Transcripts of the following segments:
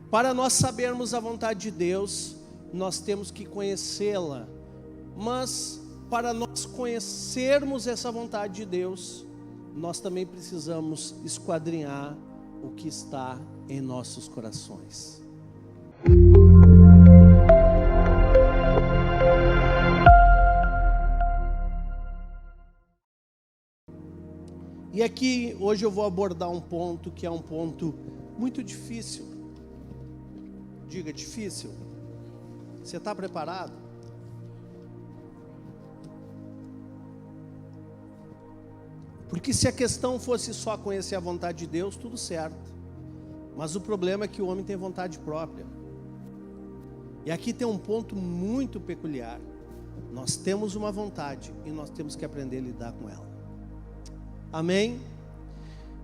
Para nós sabermos a vontade de Deus, nós temos que conhecê-la. Mas para nós conhecermos essa vontade de Deus, nós também precisamos esquadrinhar o que está em nossos corações. E aqui, hoje eu vou abordar um ponto que é um ponto muito difícil. Diga, difícil. Você está preparado? Porque se a questão fosse só conhecer a vontade de Deus, tudo certo. Mas o problema é que o homem tem vontade própria. E aqui tem um ponto muito peculiar. Nós temos uma vontade e nós temos que aprender a lidar com ela. Amém?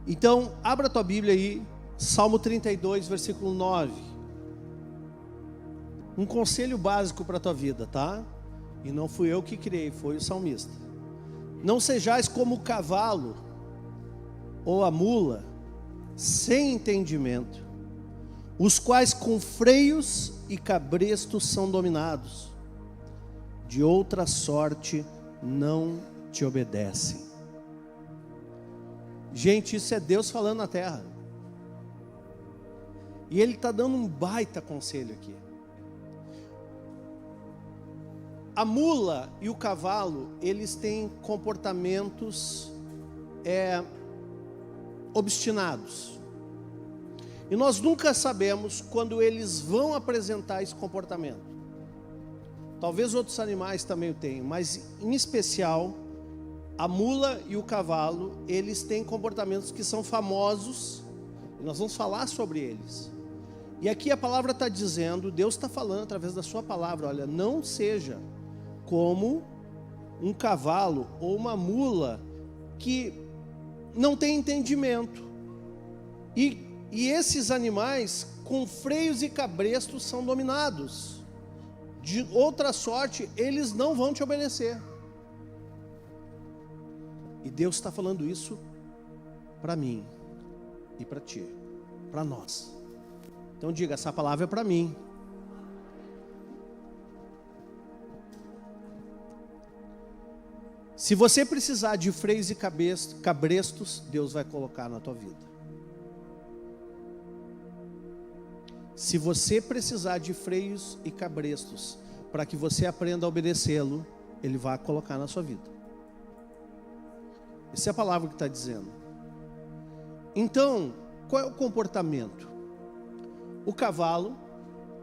Então, abra a tua Bíblia aí, Salmo 32, versículo 9. Um conselho básico para a tua vida, tá? E não fui eu que criei, foi o salmista. Não sejais como o cavalo ou a mula, sem entendimento, os quais com freios e cabrestos são dominados. De outra sorte não te obedecem. Gente, isso é Deus falando na terra. E Ele está dando um baita conselho aqui. A mula e o cavalo, eles têm comportamentos obstinados. E nós nunca sabemos quando eles vão apresentar esse comportamento. Talvez outros animais também o tenham, mas em especial, a mula e o cavalo, eles têm comportamentos que são famosos, e nós vamos falar sobre eles. E aqui a palavra está dizendo, Deus está falando através da sua palavra, olha, não seja como um cavalo ou uma mula que não tem entendimento. E esses animais, com freios e cabrestos, são dominados. De outra sorte, eles não vão te obedecer. E Deus está falando isso para mim e para ti, para nós. Então diga, essa palavra é para mim. Se você precisar de freios e cabrestos, Deus vai colocar na tua vida. Se você precisar de freios e cabrestos, para que você aprenda a obedecê-lo, Ele vai colocar na sua vida. Essa é a palavra que está dizendo. Então, qual é o comportamento? O cavalo,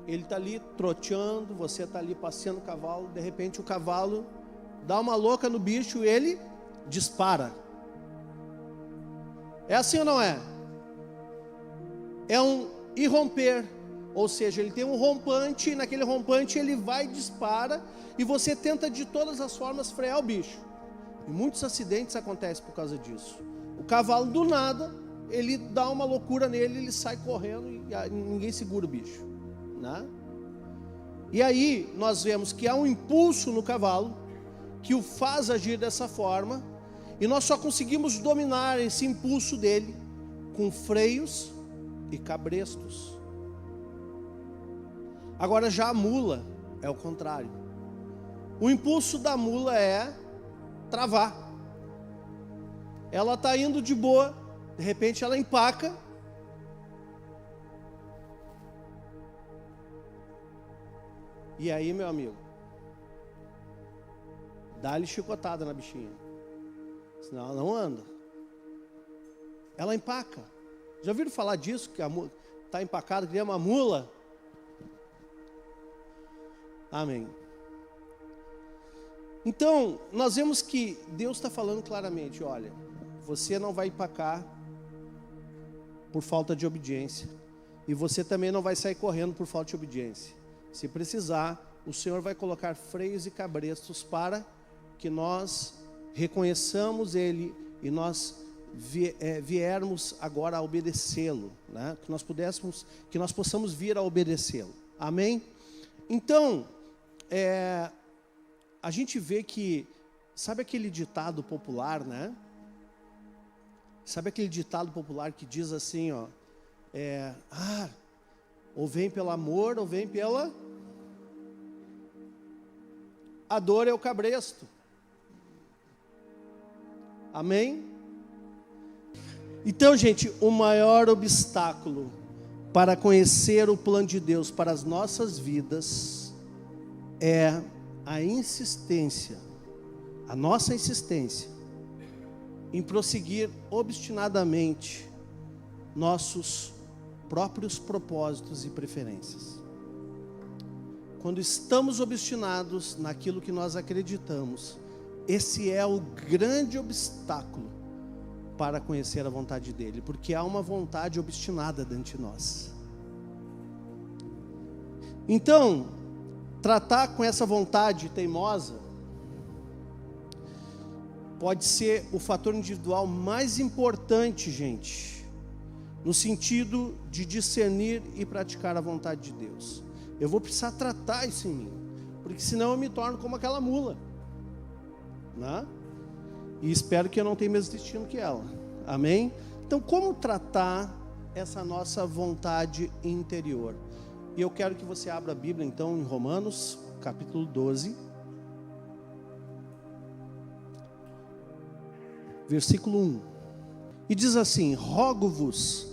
ele está ali troteando, você está ali passeando o cavalo, de repente o cavalo dá uma louca no bicho e ele dispara. É assim ou não é? É um irromper, ou seja, ele tem um rompante, e naquele rompante ele vai e dispara, e você tenta de todas as formas frear o bicho. E muitos acidentes acontecem por causa disso. O cavalo do nada, ele dá uma loucura nele, ele sai correndo e ninguém segura o bicho, né? E aí nós vemos que há um impulso no cavalo que o faz agir dessa forma, e nós só conseguimos dominar esse impulso dele com freios e cabrestos. Agora já a mula é o contrário. O impulso da mula é travar. Ela está indo de boa, de repente ela empaca. E aí, meu amigo, dá-lhe chicotada na bichinha, senão ela não anda. Ela empaca. Já ouviram falar disso? Que a mula está empacada, que é uma mula? Amém. Então, nós vemos que Deus está falando claramente, olha, você não vai empacar por falta de obediência, e você também não vai sair correndo por falta de obediência. Se precisar, o Senhor vai colocar freios e cabrestos para que nós reconheçamos Ele e nós viermos agora a obedecê-lo, né? Que nós possamos vir a obedecê-lo. Amém? Então, a gente vê que, sabe aquele ditado popular, né? Sabe aquele ditado popular que diz assim, ó, Ou vem pelo amor, ou vem pela... A dor é o cabresto. Amém? Então, gente, o maior obstáculo para conhecer o plano de Deus para as nossas vidas é a insistência, a nossa insistência em prosseguir obstinadamente nossos próprios propósitos e preferências. Quando estamos obstinados naquilo que nós acreditamos, esse é o grande obstáculo para conhecer a vontade dele, porque há uma vontade obstinada dentro de nós. Então, tratar com essa vontade teimosa pode ser o fator individual mais importante, gente, no sentido de discernir e praticar a vontade de Deus. Eu vou precisar tratar isso em mim, porque senão eu me torno como aquela mula, né? E espero que eu não tenha o mesmo destino que ela. Amém? Então, como tratar essa nossa vontade interior? E eu quero que você abra a Bíblia, então, em Romanos, capítulo 12, versículo 1. E diz assim: rogo-vos,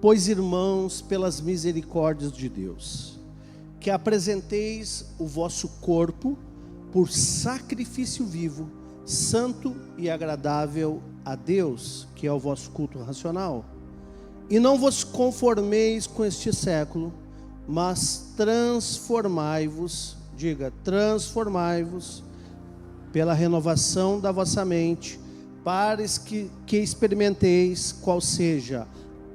pois, irmãos, pelas misericórdias de Deus, que apresenteis o vosso corpo por sacrifício vivo, santo e agradável a Deus, que é o vosso culto racional. E não vos conformeis com este século, mas transformai-vos, diga, transformai-vos pela renovação da vossa mente, para que experimenteis qual seja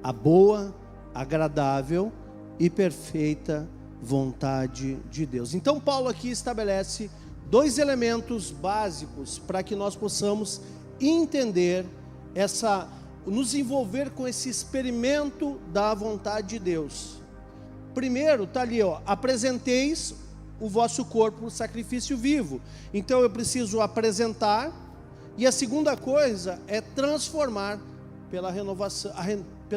a boa, agradável e perfeita vontade de Deus. Então Paulo aqui estabelece dois elementos básicos para que nós possamos entender nos envolver com esse experimento da vontade de Deus. Primeiro, está ali, apresenteis o vosso corpo por sacrifício vivo. Então eu preciso apresentar, e a segunda coisa é transformar pela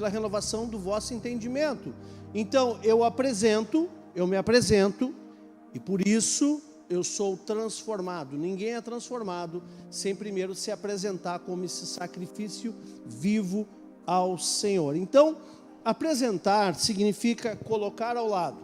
renovação do vosso entendimento. Então eu me apresento, e por isso eu sou transformado. Ninguém é transformado sem primeiro se apresentar como esse sacrifício vivo ao Senhor. Então, apresentar significa colocar ao lado.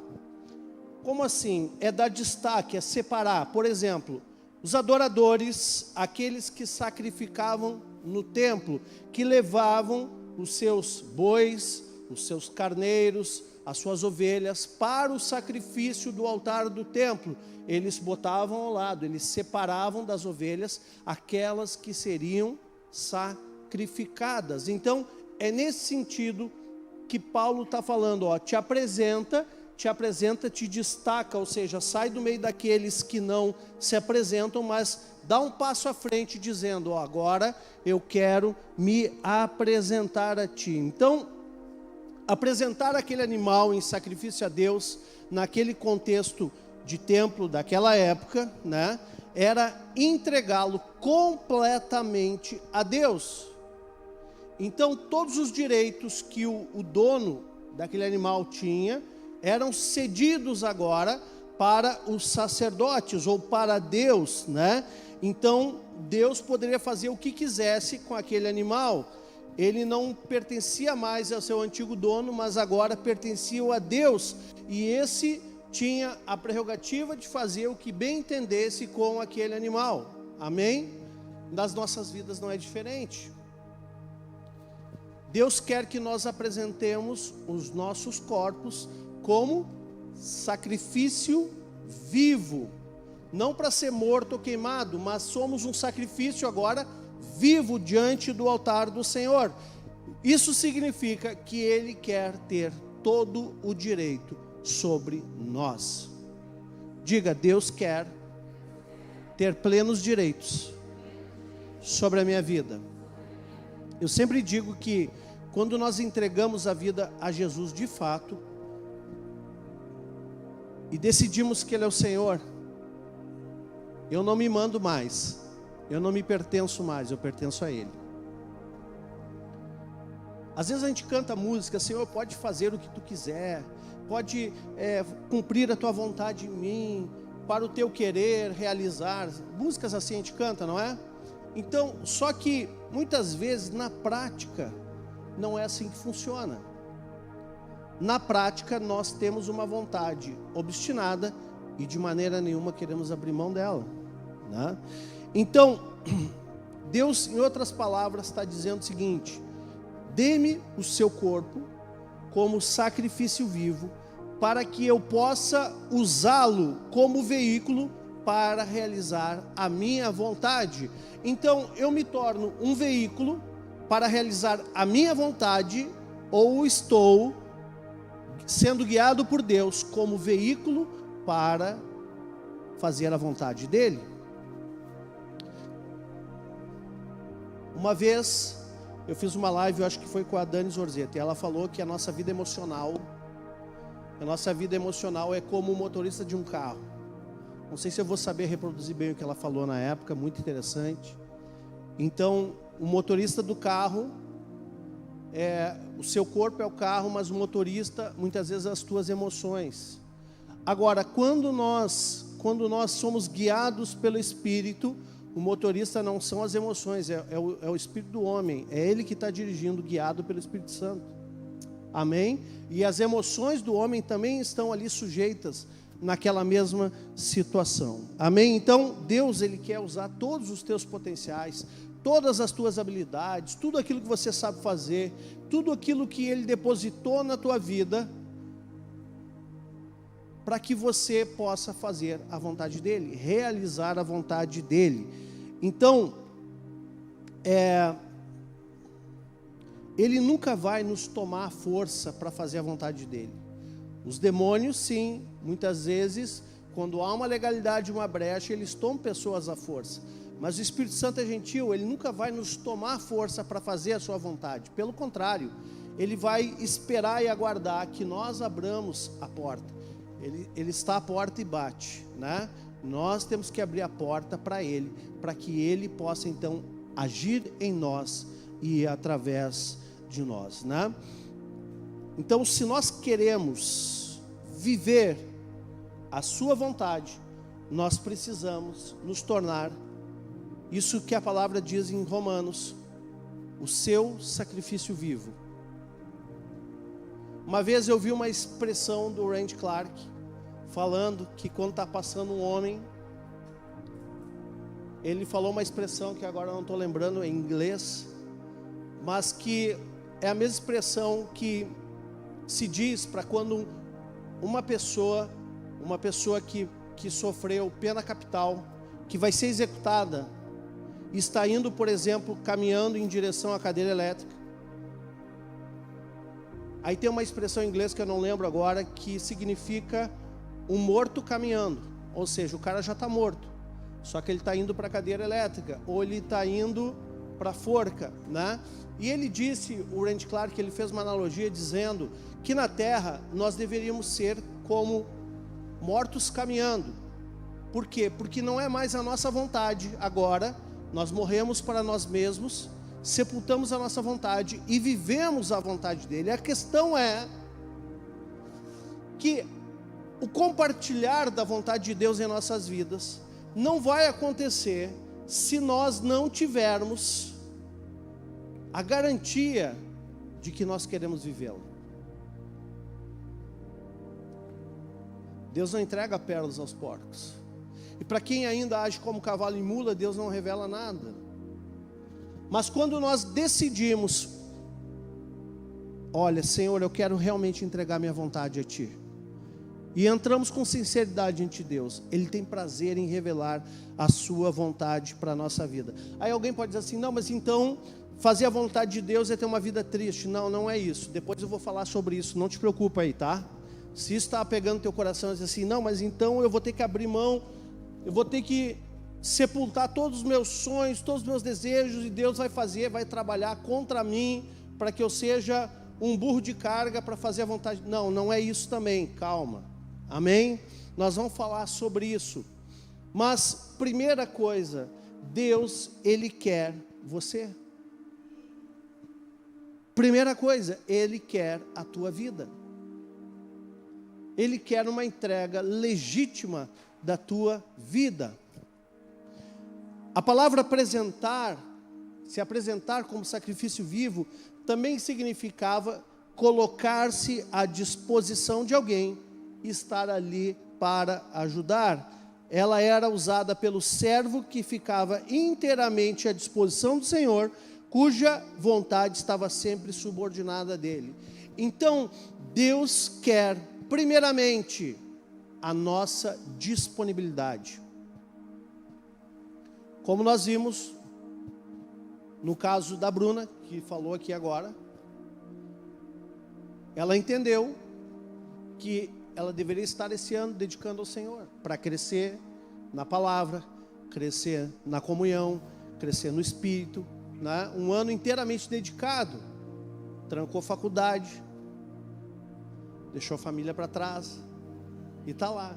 Como assim? É dar destaque, é separar. Por exemplo, os adoradores, aqueles que sacrificavam no templo, que levavam os seus bois, os seus carneiros, as suas ovelhas para o sacrifício do altar do templo, eles botavam ao lado, eles separavam das ovelhas aquelas que seriam sacrificadas. Então, é nesse sentido que Paulo está falando, te apresenta, te destaca, ou seja, sai do meio daqueles que não se apresentam, mas dá um passo à frente dizendo, agora eu quero me apresentar a ti. Então, apresentar aquele animal em sacrifício a Deus, naquele contexto de templo daquela época, né, era entregá-lo completamente a Deus. Então todos os direitos que o dono daquele animal tinha, eram cedidos agora para os sacerdotes, ou para Deus, né? Então Deus poderia fazer o que quisesse com aquele animal. Ele não pertencia mais ao seu antigo dono, mas agora pertencia a Deus, e esse tinha a prerrogativa de fazer o que bem entendesse com aquele animal. Amém? Das nossas vidas não é diferente. Deus quer que nós apresentemos os nossos corpos como sacrifício vivo, não para ser morto ou queimado, mas somos um sacrifício agora vivo diante do altar do Senhor. Isso significa que Ele quer ter todo o direito sobre nós. Diga, Deus quer ter plenos direitos sobre a minha vida. Eu sempre digo que quando nós entregamos a vida a Jesus de fato e decidimos que Ele é o Senhor, eu não me mando mais, eu não me pertenço mais, eu pertenço a Ele. Às vezes a gente canta música, Senhor, pode fazer o que Tu quiser, cumprir a tua vontade em mim, para o teu querer realizar. Músicas assim a gente canta, não é? Então, só que muitas vezes na prática não é assim que funciona. Na prática nós temos uma vontade obstinada e de maneira nenhuma queremos abrir mão dela, né? Então, Deus, em outras palavras, está dizendo o seguinte: dê-me o seu corpo como sacrifício vivo, para que eu possa usá-lo como veículo para realizar a minha vontade. Então, eu me torno um veículo para realizar a minha vontade, ou estou sendo guiado por Deus como veículo para fazer a vontade dele. Uma vez eu fiz uma live, eu acho que foi com a Dani Zorzeta, e ela falou que a nossa vida emocional é como o motorista de um carro. Não sei se eu vou saber reproduzir bem o que ela falou na época, muito interessante. Então, o motorista do carro, o seu corpo é o carro, mas o motorista, muitas vezes, as tuas emoções. Agora, quando nós somos guiados pelo Espírito, o motorista não são as emoções, é o Espírito do homem, é ele que está dirigindo, guiado pelo Espírito Santo. Amém? E as emoções do homem também estão ali sujeitas naquela mesma situação. Amém? Então, Deus, Ele quer usar todos os teus potenciais, todas as tuas habilidades, tudo aquilo que você sabe fazer, tudo aquilo que Ele depositou na tua vida, para que você possa fazer a vontade dEle, realizar a vontade dEle. Então, Ele nunca vai nos tomar força para fazer a vontade dEle. Os demônios, sim, muitas vezes, quando há uma legalidade, uma brecha, eles tomam pessoas à força. Mas o Espírito Santo é gentil, Ele nunca vai nos tomar força para fazer a sua vontade. Pelo contrário, Ele vai esperar e aguardar que nós abramos a porta. Ele está à porta e bate, né? Nós temos que abrir a porta para Ele, para que Ele possa então agir em nós e através de nós, né? Então, se nós queremos viver a sua vontade, nós precisamos nos tornar, isso que a palavra diz em Romanos, o seu sacrifício vivo. Uma vez eu vi uma expressão do Randy Clark, falando que quando está passando um homem, ele falou uma expressão que agora eu não estou lembrando em inglês, mas que é a mesma expressão que se diz para quando uma pessoa que sofreu pena capital, que vai ser executada, está indo, por exemplo, caminhando em direção à cadeira elétrica. Aí tem uma expressão em inglês que eu não lembro agora, que significa um morto caminhando, ou seja, o cara já está morto, só que ele está indo para a cadeira elétrica, ou ele está indo para a forca, né? E ele disse, o Randy Clark, ele fez uma analogia dizendo que na terra nós deveríamos ser como mortos caminhando. Por quê? Porque não é mais a nossa vontade agora, nós morremos para nós mesmos, sepultamos a nossa vontade e vivemos a vontade dele. A questão é que o compartilhar da vontade de Deus em nossas vidas não vai acontecer se nós não tivermos a garantia de que nós queremos vivê-la. Deus não entrega pérolas aos porcos. E para quem ainda age como cavalo e mula, Deus não revela nada. Mas quando nós decidimos, olha, Senhor, eu quero realmente entregar minha vontade a Ti, e entramos com sinceridade diante de Deus, Ele tem prazer em revelar a sua vontade para a nossa vida. Aí alguém pode dizer assim, não, mas então fazer a vontade de Deus é ter uma vida triste. Não, não é isso. Depois eu vou falar sobre isso, não te preocupa aí, tá? Se isso está pegando teu coração e diz assim, não, mas então eu vou ter que abrir mão, eu vou ter que sepultar todos os meus sonhos, todos os meus desejos, e Deus vai trabalhar contra mim, para que eu seja um burro de carga para fazer a vontade. Não, não é isso também, calma. Amém? Nós vamos falar sobre isso. Mas, primeira coisa, Deus, Ele quer você. Primeira coisa, Ele quer a tua vida. Ele quer uma entrega legítima da tua vida. A palavra apresentar, se apresentar como sacrifício vivo, também significava colocar-se à disposição de alguém e estar ali para ajudar. Ela era usada pelo servo que ficava inteiramente à disposição do Senhor, cuja vontade estava sempre subordinada dele. Então, Deus quer, primeiramente, a nossa disponibilidade. Como nós vimos no caso da Bruna, que falou aqui agora, ela entendeu que ela deveria estar esse ano dedicando ao Senhor, para crescer na palavra, crescer na comunhão, crescer no Espírito, né? Um ano inteiramente dedicado. Trancou faculdade, deixou a família para trás e está lá,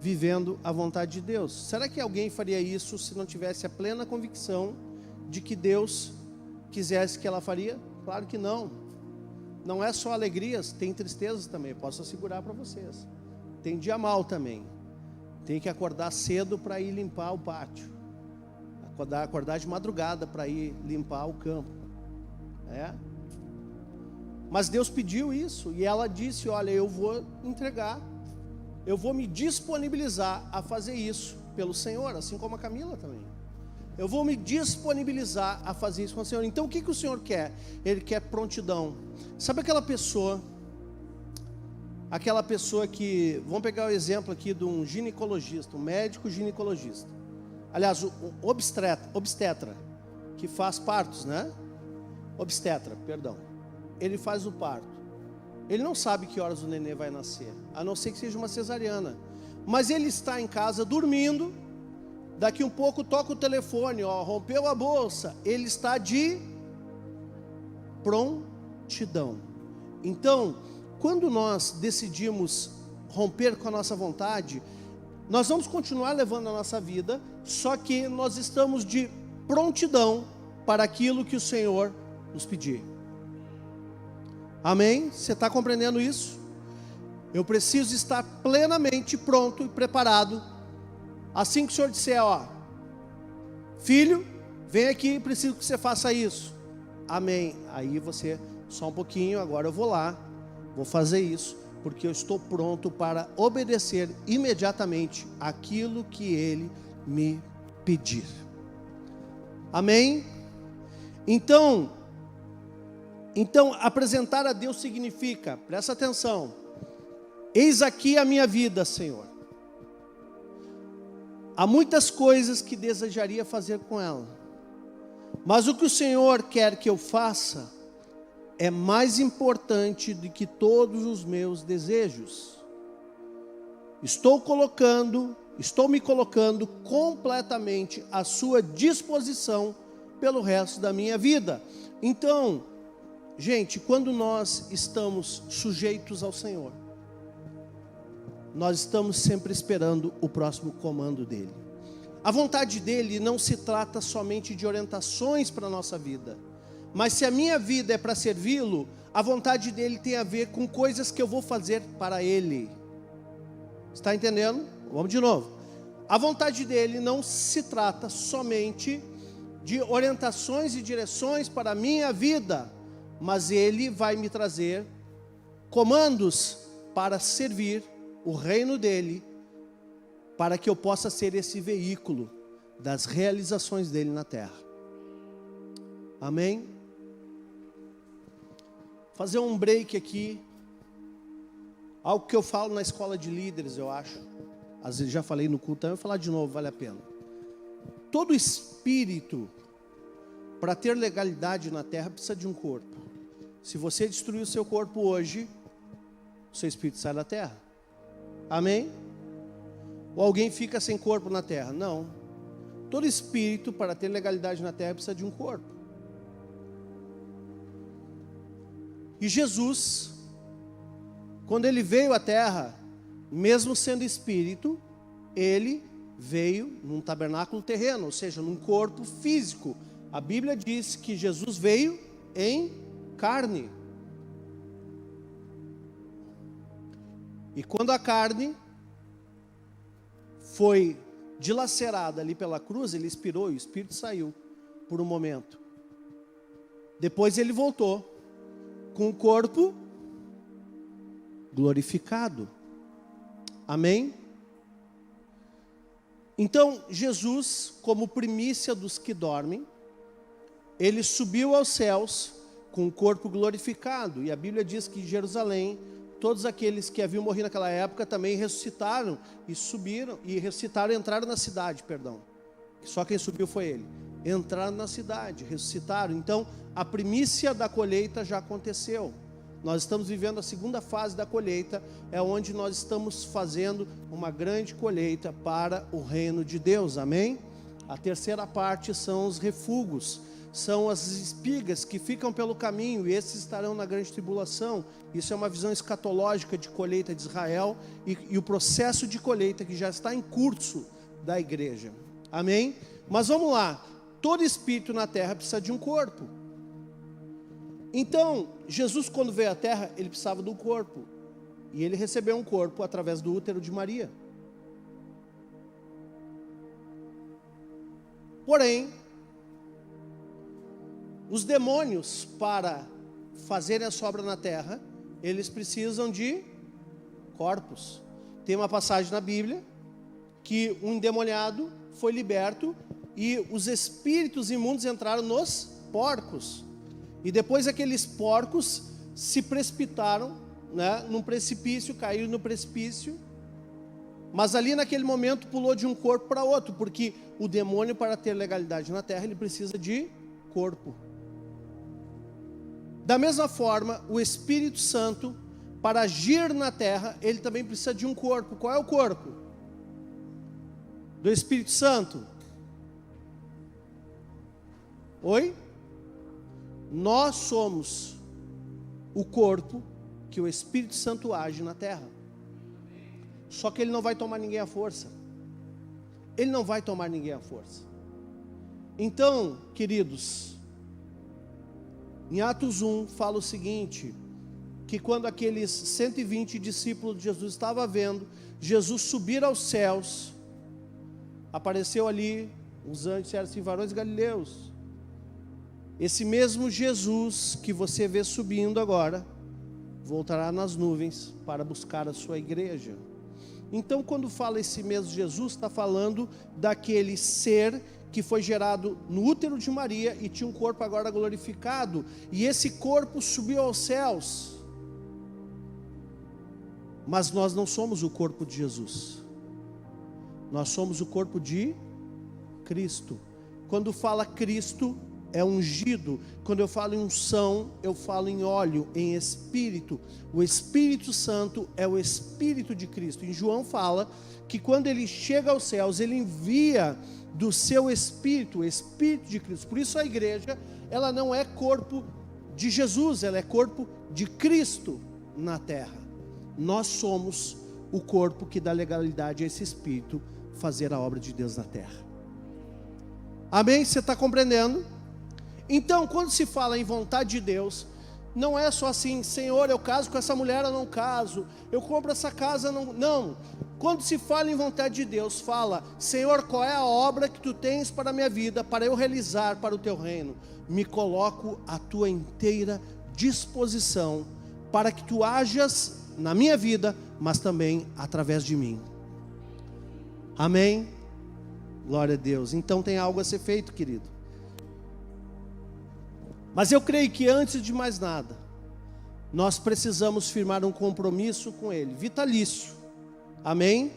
vivendo a vontade de Deus. Será que alguém faria isso se não tivesse a plena convicção de que Deus quisesse que ela faria? Claro que não. Não é só alegrias, tem tristezas também, posso assegurar para vocês. Tem dia mal também. Tem que acordar cedo para ir limpar o pátio. Acordar de madrugada para ir limpar o campo. Mas Deus pediu isso e ela disse: olha, eu vou entregar, eu vou me disponibilizar a fazer isso pelo Senhor, assim como a Camila também. Eu vou me disponibilizar a fazer isso com o Senhor. Então o que o Senhor quer? Ele quer prontidão. Sabe aquela pessoa que, vamos pegar o exemplo aqui de um ginecologista, um médico ginecologista. Aliás, o obstetra, que faz partos, né? Obstetra, perdão. Ele faz o parto. Ele não sabe que horas o nenê vai nascer, a não ser que seja uma cesariana. Mas ele está em casa dormindo, daqui um pouco toca o telefone, rompeu a bolsa, ele está de prontidão. Então, quando nós decidimos romper com a nossa vontade, nós vamos continuar levando a nossa vida, só que nós estamos de prontidão para aquilo que o Senhor nos pedir. Amém? Você está compreendendo isso? Eu preciso estar plenamente pronto e preparado. Assim que o Senhor disser, filho, vem aqui, preciso que você faça isso. Amém. Aí você, só um pouquinho, agora eu vou lá, vou fazer isso, porque eu estou pronto para obedecer imediatamente aquilo que Ele me pedir. Amém? Então, apresentar a Deus significa, presta atenção, eis aqui a minha vida, Senhor. Há muitas coisas que desejaria fazer com ela, mas o que o Senhor quer que eu faça é mais importante do que todos os meus desejos. Estou me colocando completamente à sua disposição pelo resto da minha vida. Então, gente, quando nós estamos sujeitos ao Senhor, nós estamos sempre esperando o próximo comando dEle. A vontade dEle não se trata somente de orientações para a nossa vida, mas se a minha vida é para servi-lo, a vontade dEle tem a ver com coisas que eu vou fazer para Ele. Está entendendo? Vamos de novo. A vontade dEle não se trata somente de orientações e direções para a minha vida, mas Ele vai me trazer comandos para servir o reino dEle, para que eu possa ser esse veículo das realizações dEle na terra. Amém? Fazer um break aqui, algo que eu falo na escola de líderes, eu acho. Às vezes já falei no culto, então eu vou falar de novo, vale a pena. Todo espírito, para ter legalidade na terra, precisa de um corpo. Se você destruir o seu corpo hoje, o seu espírito sai da terra. Amém? Ou alguém fica sem corpo na terra? Não. Todo espírito, para ter legalidade na terra, precisa de um corpo. E Jesus, quando Ele veio à terra, mesmo sendo espírito, Ele veio num tabernáculo terreno, ou seja, num corpo físico. A Bíblia diz que Jesus veio em carne. E quando a carne foi dilacerada ali pela cruz, ele expirou e o espírito saiu por um momento. Depois ele voltou com o corpo glorificado. Amém? Então, Jesus, como primícia dos que dormem, ele subiu aos céus com o corpo glorificado. E a Bíblia diz que em Jerusalém, todos aqueles que haviam morrido naquela época também ressuscitaram e subiram, e ressuscitaram e entraram na cidade, perdão. Só quem subiu foi ele. Entraram na cidade, ressuscitaram. Então, a primícia da colheita já aconteceu. Nós estamos vivendo a segunda fase da colheita, é onde nós estamos fazendo uma grande colheita para o reino de Deus, amém? A terceira parte são os refugos, são as espigas que ficam pelo caminho, e esses estarão na grande tribulação. Isso é uma visão escatológica de colheita de Israel, e o processo de colheita que já está em curso da igreja, amém? Mas vamos lá, todo espírito na terra precisa de um corpo. Então, Jesus, quando veio à terra, ele precisava de um corpo. E ele recebeu um corpo através do útero de Maria. Porém, os demônios, para fazerem a sua obra na terra, eles precisam de corpos. Tem uma passagem na Bíblia que um endemoniado foi liberto e os espíritos imundos entraram nos porcos. E depois aqueles porcos se precipitaram, né, num precipício, caíram no precipício. Mas ali naquele momento pulou de um corpo para outro, porque o demônio, para ter legalidade na terra, ele precisa de corpo. Da mesma forma, o Espírito Santo, para agir na terra, ele também precisa de um corpo. Qual é o corpo do Espírito Santo? Oi? Nós somos o corpo que o Espírito Santo age na terra. Só que ele não vai tomar ninguém à força. Ele não vai tomar ninguém à força. Então, queridos, em Atos 1 fala o seguinte, que quando aqueles 120 discípulos de Jesus estavam vendo Jesus subir aos céus, apareceu ali os anjos, disseram assim: varões galileus, esse mesmo Jesus que você vê subindo agora, voltará nas nuvens para buscar a sua igreja. Então, quando fala esse mesmo Jesus, está falando daquele ser que foi gerado no útero de Maria e tinha um corpo agora glorificado, e esse corpo subiu aos céus. Mas nós não somos o corpo de Jesus, nós somos o corpo de Cristo. Quando fala Cristo, é ungido. Quando eu falo em unção, eu falo em óleo, em espírito. O Espírito Santo é o Espírito de Cristo. Em João fala que quando ele chega aos céus, ele envia do seu Espírito, o Espírito de Cristo. Por isso a igreja, ela não é corpo de Jesus, ela é corpo de Cristo na terra. Nós somos o corpo que dá legalidade a esse Espírito fazer a obra de Deus na terra. Amém? Você está compreendendo? Então, quando se fala em vontade de Deus, não é só assim: Senhor, eu caso com essa mulher, eu não caso, eu compro essa casa, não. Quando se fala em vontade de Deus, fala: Senhor, qual é a obra que tu tens para a minha vida, para eu realizar para o teu reino? Me coloco à tua inteira disposição, para que tu hajas na minha vida, mas também através de mim. Amém? Glória a Deus. Então tem algo a ser feito, querido. Mas eu creio que antes de mais nada, nós precisamos firmar um compromisso com Ele, vitalício, amém?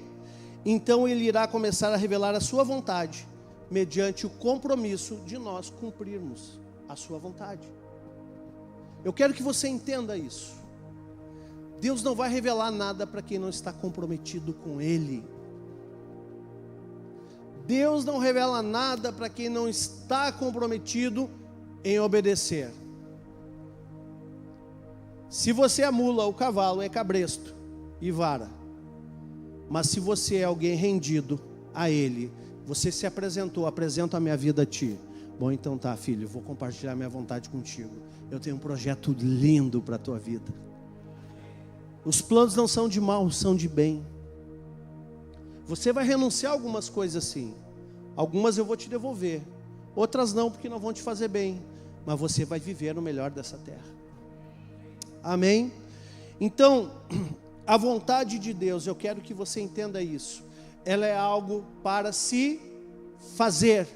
Então Ele irá começar a revelar a sua vontade, mediante o compromisso de nós cumprirmos a sua vontade. Eu quero que você entenda isso. Deus não vai revelar nada para quem não está comprometido com Ele. Deus não revela nada para quem não está comprometido em obedecer. Se você é mula ou cavalo, é cabresto e vara. Mas se você é alguém rendido a Ele, você se apresentou: apresento a minha vida a Ti. Bom, então tá, filho, eu vou compartilhar minha vontade contigo. Eu tenho um projeto lindo para a tua vida. Os planos não são de mal, são de bem. Você vai renunciar a algumas coisas assim. Algumas eu vou te devolver. Outras não, porque não vão te fazer bem. Mas você vai viver o melhor dessa terra. Amém? Então, a vontade de Deus, eu quero que você entenda isso. Ela é algo para se fazer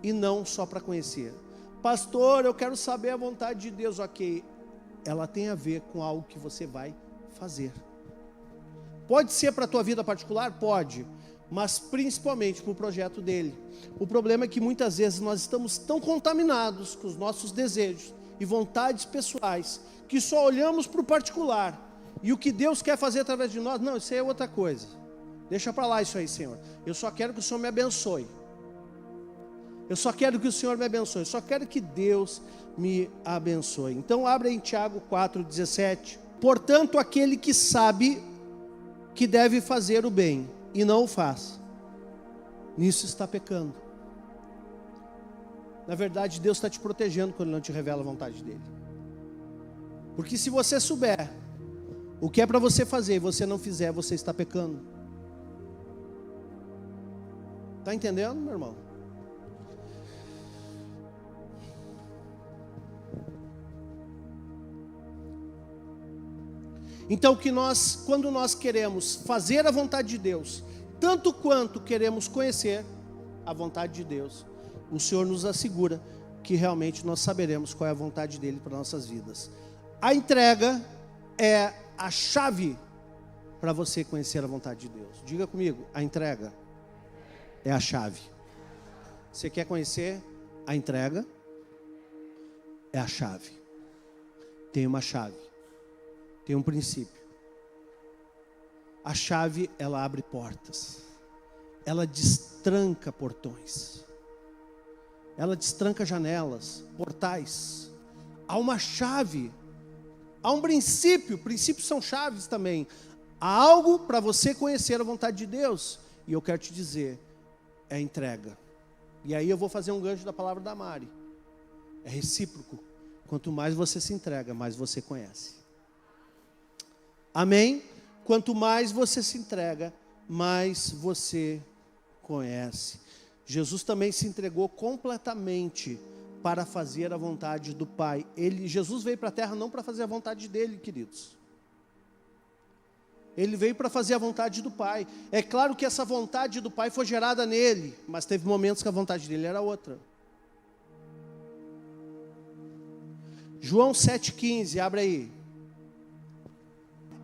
e não só para conhecer. Pastor, eu quero saber a vontade de Deus. Ok, ela tem a ver com algo que você vai fazer. Pode ser para a tua vida particular? Pode, mas principalmente para o projeto dele. O problema é que muitas vezes nós estamos tão contaminados com os nossos desejos e vontades pessoais, que só olhamos para o particular, e o que Deus quer fazer através de nós, não, isso aí é outra coisa. Deixa para lá isso aí, Senhor. Eu só quero que o Senhor me abençoe. Eu só quero que o Senhor me abençoe. Eu só quero que Deus me abençoe. Então abre em Tiago 4,17. Portanto, aquele que sabe que deve fazer o bem e não o faz, nisso está pecando. Na verdade, Deus está te protegendo quando Ele não te revela a vontade dEle. Porque se você souber o que é para você fazer e você não fizer, você está pecando. Está entendendo, meu irmão? Então, quando nós queremos fazer a vontade de Deus, tanto quanto queremos conhecer a vontade de Deus, o Senhor nos assegura que realmente nós saberemos qual é a vontade dEle para nossas vidas. A entrega é a chave para você conhecer a vontade de Deus. Diga comigo, a entrega é a chave. Você quer conhecer? A entrega é a chave. Tem uma chave. Tem um princípio. A chave, ela abre portas. Ela destranca portões. Ela destranca janelas, portais. Há uma chave. Há um princípio. Princípios são chaves também. Há algo para você conhecer a vontade de Deus. E eu quero te dizer, é entrega. E aí eu vou fazer um gancho da palavra da Mari. É recíproco. Quanto mais você se entrega, mais você conhece. Amém? Quanto mais você se entrega, mais você conhece. Jesus também se entregou completamente para fazer a vontade do Pai. Jesus veio para a terra não para fazer a vontade dele, queridos. Ele veio para fazer a vontade do Pai. É claro que essa vontade do Pai foi gerada nele, mas teve momentos que a vontade dele era outra. João 7,15, abre aí.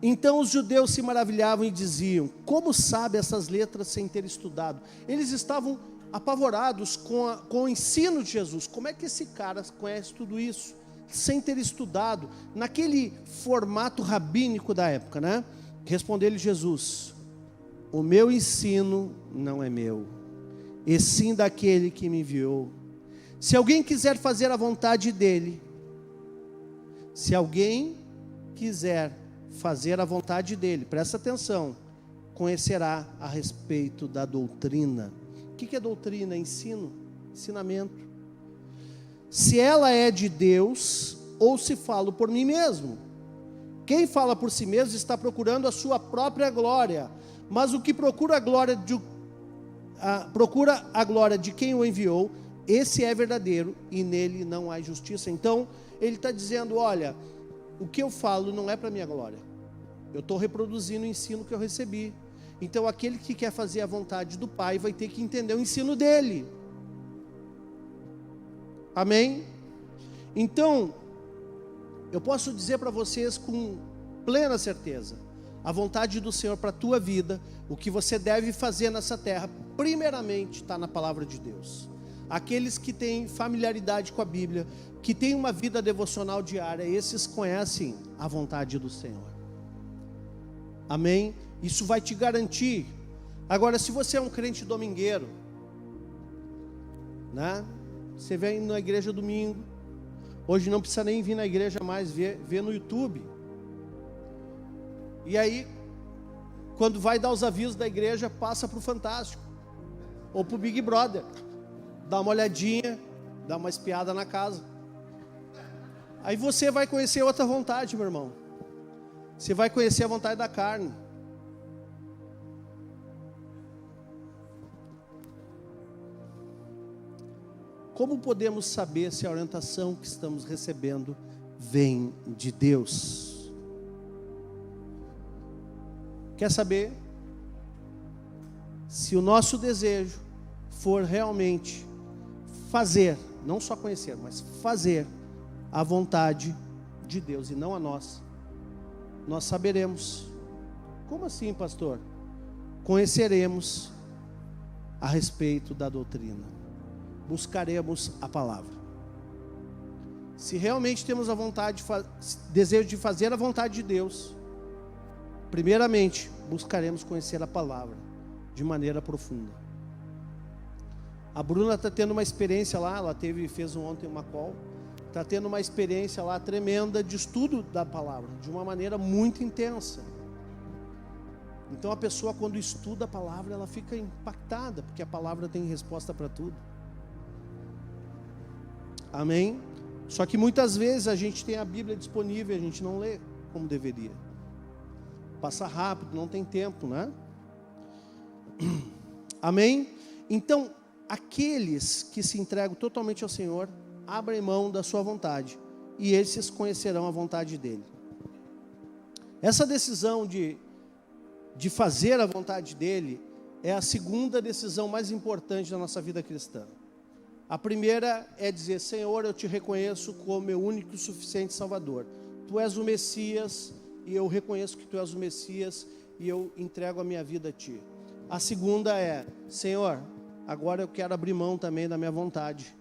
Então os judeus se maravilhavam e diziam, como sabe essas letras sem ter estudado? Eles estavam apavorados com o ensino de Jesus. Como é que esse cara conhece tudo isso sem ter estudado? Naquele formato rabínico da época, né? Respondeu-lhe Jesus, o meu ensino não é meu, e sim daquele que me enviou. Se alguém quiser fazer a vontade dele, se alguém quiser fazer a vontade dele, presta atenção, conhecerá a respeito da doutrina. O que é doutrina? Ensino, ensinamento. Se ela é de Deus, ou se falo por mim mesmo. Quem fala por si mesmo está procurando a sua própria glória, mas o que procura a glória de quem o enviou, esse é verdadeiro e nele não há injustiça. Então, ele está dizendo, olha, o que eu falo não é para minha glória. Eu estou reproduzindo o ensino que eu recebi. Então, aquele que quer fazer a vontade do Pai vai ter que entender o ensino dele. Amém? Então, eu posso dizer para vocês com plena certeza, a vontade do Senhor para a tua vida, o que você deve fazer nessa terra, primeiramente está na palavra de Deus. Aqueles que têm familiaridade com a Bíblia, que têm uma vida devocional diária, esses conhecem a vontade do Senhor. Amém? Isso vai te garantir. Agora, se você é um crente domingueiro, né? Você vem na igreja domingo, hoje não precisa nem vir na igreja mais, ver no YouTube. E aí, quando vai dar os avisos da igreja, passa para o Fantástico, ou para o Big Brother, dá uma olhadinha, dá uma espiada na casa. Aí você vai conhecer outra vontade, meu irmão. Você vai conhecer a vontade da carne. Como podemos saber se a orientação que estamos recebendo vem de Deus? Quer saber? Se o nosso desejo for realmente fazer, não só conhecer, mas fazer a vontade de Deus e não a nossa, nós saberemos. Como assim, pastor? Conheceremos a respeito da doutrina. Buscaremos a palavra. Se realmente temos a vontade, desejo de fazer a vontade de Deus, primeiramente, buscaremos conhecer a palavra de maneira profunda. A Bruna está tendo uma experiência lá, ela fez ontem uma call, está tendo uma experiência lá tremenda de estudo da palavra, de uma maneira muito intensa. Então a pessoa, quando estuda a palavra, ela fica impactada, porque a palavra tem resposta para tudo. Amém? Só que muitas vezes a gente tem a Bíblia disponível e a gente não lê como deveria. Passa rápido, não tem tempo, né? Amém? Então, aqueles que se entregam totalmente ao Senhor, abrem mão da sua vontade, e esses conhecerão a vontade dEle. Essa decisão de fazer a vontade dEle é a segunda decisão mais importante da nossa vida cristã. A primeira é dizer: Senhor, eu te reconheço como meu único e suficiente Salvador. Tu és o Messias, e eu reconheço que Tu és o Messias, e eu entrego a minha vida a Ti. A segunda é: Senhor, agora eu quero abrir mão também da minha vontade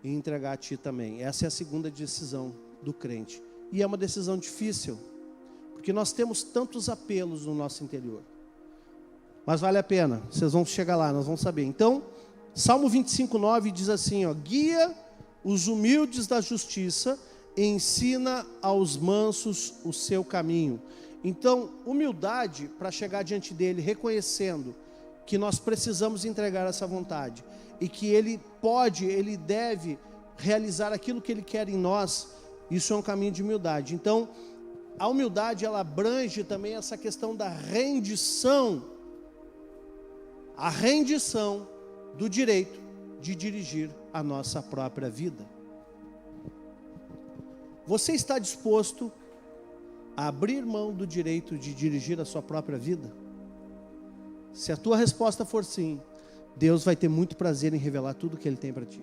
e entregar a Ti também. Essa é a segunda decisão do crente. E é uma decisão difícil, porque nós temos tantos apelos no nosso interior. Mas vale a pena, vocês vão chegar lá, nós vamos saber. Então, Salmo 25:9 diz assim, ó: guia os humildes da justiça e ensina aos mansos o seu caminho. Então, humildade para chegar diante dele, reconhecendo que nós precisamos entregar essa vontade e que ele deve realizar aquilo que ele quer em nós. Isso é um caminho de humildade. Então, a humildade, ela abrange também essa questão da rendição, a rendição do direito de dirigir a nossa própria vida. Você está disposto a abrir mão do direito de dirigir a sua própria vida? Se a tua resposta for sim, Deus vai ter muito prazer em revelar tudo que Ele tem para ti.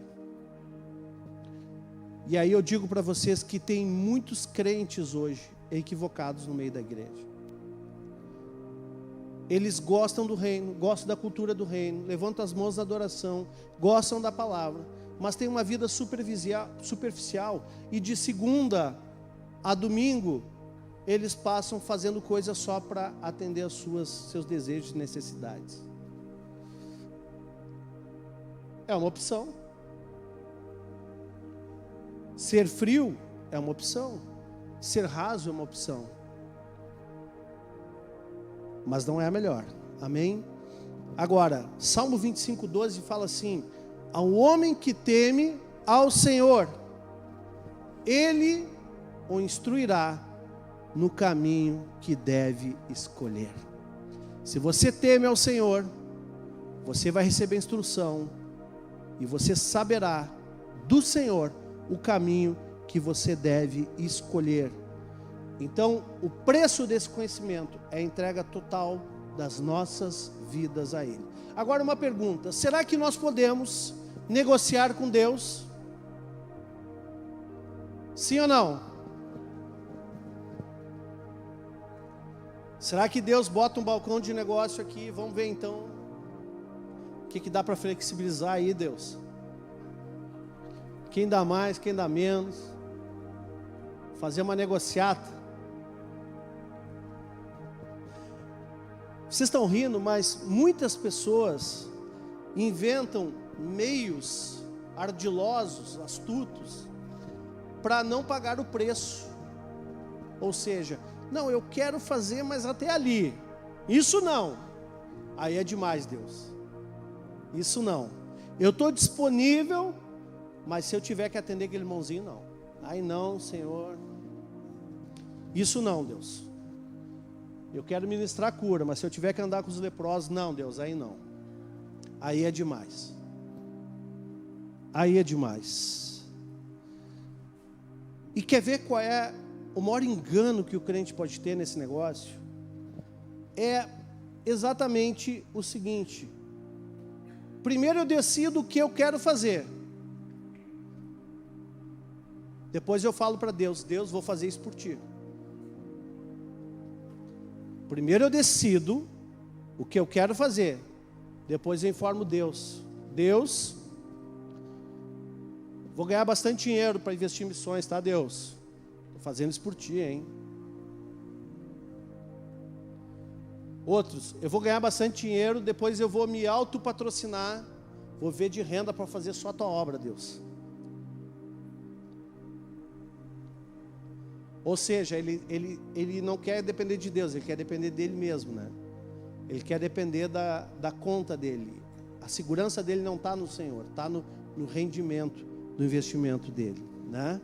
E aí eu digo para vocês que tem muitos crentes hoje equivocados no meio da igreja. Eles gostam do reino, gostam da cultura do reino, levantam as mãos na adoração, gostam da palavra, mas tem uma vida superficial, e de segunda a domingo eles passam fazendo coisas só para atender seus desejos e necessidades. É uma opção. Ser frio é uma opção. Ser raso é uma opção. Mas não é a melhor. Amém? Agora, Salmo 25:12 fala assim: ao homem que teme ao Senhor, Ele o instruirá no caminho que deve escolher. Se você teme ao Senhor, você vai receber instrução, e você saberá do Senhor o caminho que você deve escolher. Então, o preço desse conhecimento é a entrega total das nossas vidas a Ele. Agora uma pergunta: será que nós podemos negociar com Deus? Sim ou não? Será que Deus bota um balcão de negócio aqui? Vamos ver então o que dá para flexibilizar aí, Deus? Quem dá mais, quem dá menos? Fazer uma negociata? Vocês estão rindo, mas muitas pessoas inventam meios ardilosos, astutos, para não pagar o preço. Ou seja, não, eu quero fazer, mas até ali. Isso não. Aí é demais, Deus. Isso não. Eu estou disponível, mas se eu tiver que atender aquele irmãozinho, não. Aí não, Senhor. Isso não, Deus. Eu quero ministrar cura, mas se eu tiver que andar com os leprosos, não, Deus, aí não. Aí é demais. Aí é demais. E quer ver qual é o maior engano que o crente pode ter nesse negócio? É exatamente o seguinte: primeiro eu decido o que eu quero fazer. Depois eu falo para Deus: Deus, vou fazer isso por ti. Primeiro eu decido o que eu quero fazer. Depois eu informo Deus: Deus, vou ganhar bastante dinheiro para investir em missões, tá, Deus? Estou fazendo isso por ti, hein? Outros: eu vou ganhar bastante dinheiro, depois eu vou me autopatrocinar, vou ver de renda para fazer só a tua obra, Deus. Ou seja, ele não quer depender de Deus, ele quer depender dele mesmo, né? Ele quer depender da conta dele. A segurança dele não está no Senhor, está no rendimento do investimento dele, né?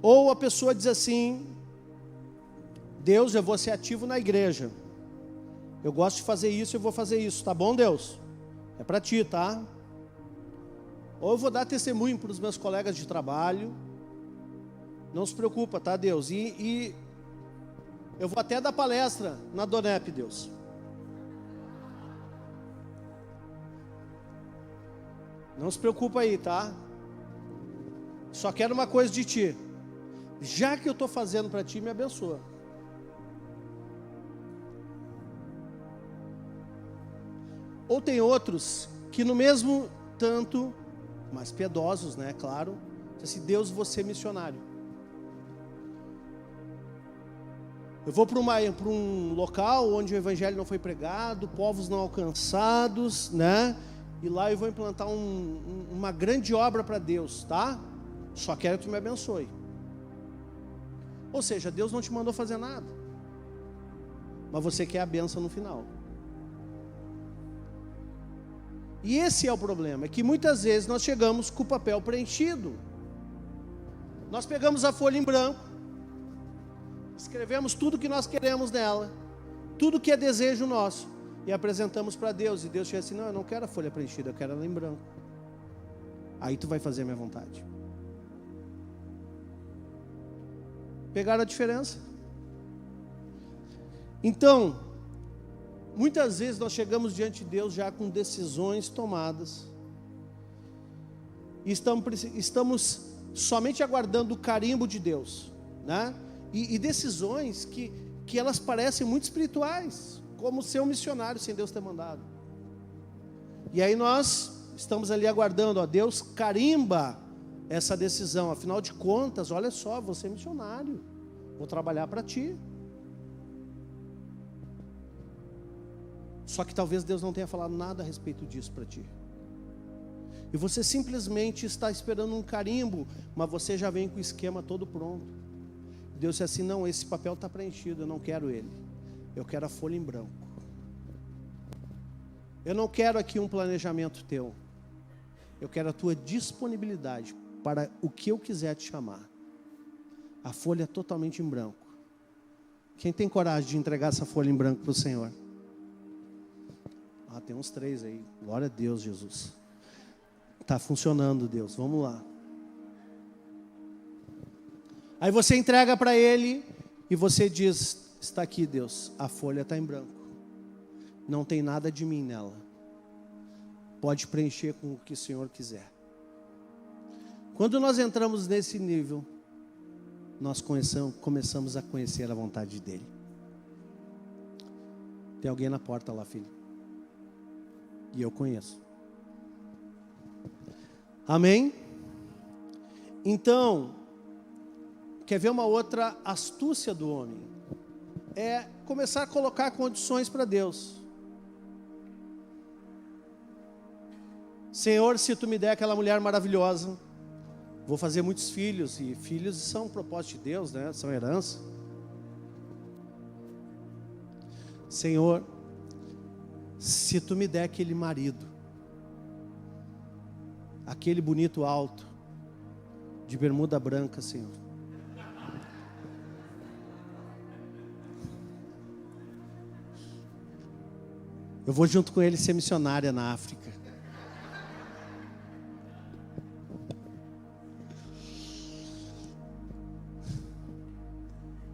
Ou a pessoa diz assim: Deus, eu vou ser ativo na igreja. Eu gosto de fazer isso, eu vou fazer isso. Tá bom, Deus? É para ti, tá? Ou eu vou dar testemunho para os meus colegas de trabalho. Não se preocupa, tá, Deus? E eu vou até dar palestra na Donep, Deus. Não se preocupa aí, tá? Só quero uma coisa de ti. Já que eu estou fazendo para ti, me abençoa. Ou tem outros que no mesmo tanto, mais piedosos, né, claro, diz assim: Deus, vou ser missionário. Eu vou para um local onde o evangelho não foi pregado, povos não alcançados, né? E lá eu vou implantar uma grande obra para Deus, tá? Só quero que tu me abençoe. Ou seja, Deus não te mandou fazer nada, mas você quer a bênção no final. E esse é o problema, é que muitas vezes nós chegamos com o papel preenchido. Nós pegamos a folha em branco, escrevemos tudo que nós queremos nela, tudo que é desejo nosso, e apresentamos para Deus. E Deus diz assim: não, eu não quero a folha preenchida, eu quero ela em branco. Aí tu vai fazer a minha vontade. Pegaram a diferença? Então, muitas vezes nós chegamos diante de Deus já com decisões tomadas, e estamos somente aguardando o carimbo de Deus, né? E decisões que elas parecem muito espirituais, como ser um missionário sem Deus ter mandado. E aí nós estamos ali aguardando, ó, Deus carimba essa decisão. Afinal de contas, olha só, vou ser missionário, vou trabalhar para ti. Só que talvez Deus não tenha falado nada a respeito disso para ti. E você simplesmente está esperando um carimbo, mas você já vem com o esquema todo pronto. Deus disse assim: não, esse papel está preenchido, eu não quero ele. Eu quero a folha em branco. Eu não quero aqui um planejamento teu. Eu quero a tua disponibilidade para o que eu quiser te chamar. A folha é totalmente em branco. Quem tem coragem de entregar essa folha em branco para o Senhor? Ah, tem uns 3 aí. Glória a Deus, Jesus. Está funcionando, Deus. Vamos lá. Aí você entrega para Ele e você diz: está aqui, Deus, a folha está em branco. Não tem nada de mim nela. Pode preencher com o que o Senhor quiser. Quando nós entramos nesse nível, nós começamos a conhecer a vontade dEle. Tem alguém na porta lá, filho? E eu conheço. Amém? Então, quer ver uma outra astúcia do homem? É começar a colocar condições para Deus. Senhor, se tu me der aquela mulher maravilhosa, vou fazer muitos filhos. E filhos são um propósito de Deus, né? São herança. Senhor, se tu me der aquele marido, aquele bonito alto, de bermuda branca, Senhor. Eu vou junto com ele ser missionária na África.